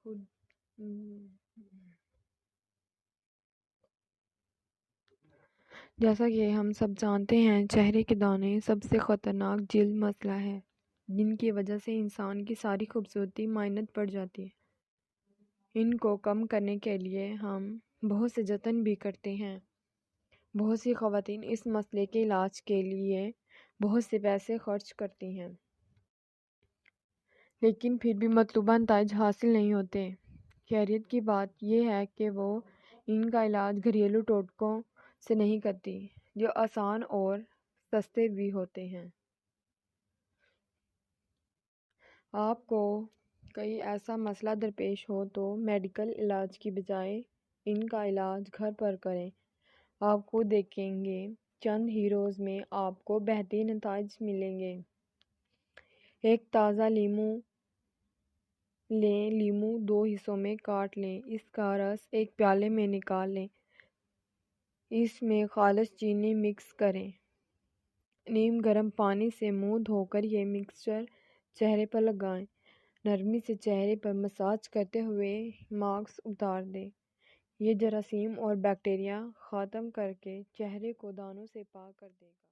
خود جیسا کہ ہم سب جانتے ہیں، چہرے کے دانے سب سے خطرناک جلد مسئلہ ہے جن کی وجہ سے انسان کی ساری خوبصورتی مائنت پڑ جاتی ہے۔ ان کو کم کرنے کے لیے ہم بہت سے جتن بھی کرتے ہیں۔ بہت سی خواتین اس مسئلے کے علاج کے لیے بہت سے پیسے خرچ کرتی ہیں، لیکن پھر بھی مطلوبہ نتائج حاصل نہیں ہوتے۔ خیریت کی بات یہ ہے کہ وہ ان کا علاج گھریلو ٹوٹکوں سے نہیں کرتی، جو آسان اور سستے بھی ہوتے ہیں۔ آپ کو کوئی ایسا مسئلہ درپیش ہو تو میڈیکل علاج کی بجائے ان کا علاج گھر پر کریں۔ آپ کو دیکھیں گے چند ہی روز میں آپ کو بہترین نتائج ملیں گے۔ ایک تازہ لیموں لیں، لیموں 2 حصوں میں کاٹ لیں، اس کا رس ایک پیالے میں نکال لیں، اس میں خالص چینی مکس کریں۔ نیم گرم پانی سے منہ دھو کر یہ مکسچر چہرے پر لگائیں۔ نرمی سے چہرے پر مساج کرتے ہوئے ماسک اتار دیں۔ یہ جراثیم اور بیکٹیریا ختم کر کے چہرے کو دانوں سے پاک کر دے گا۔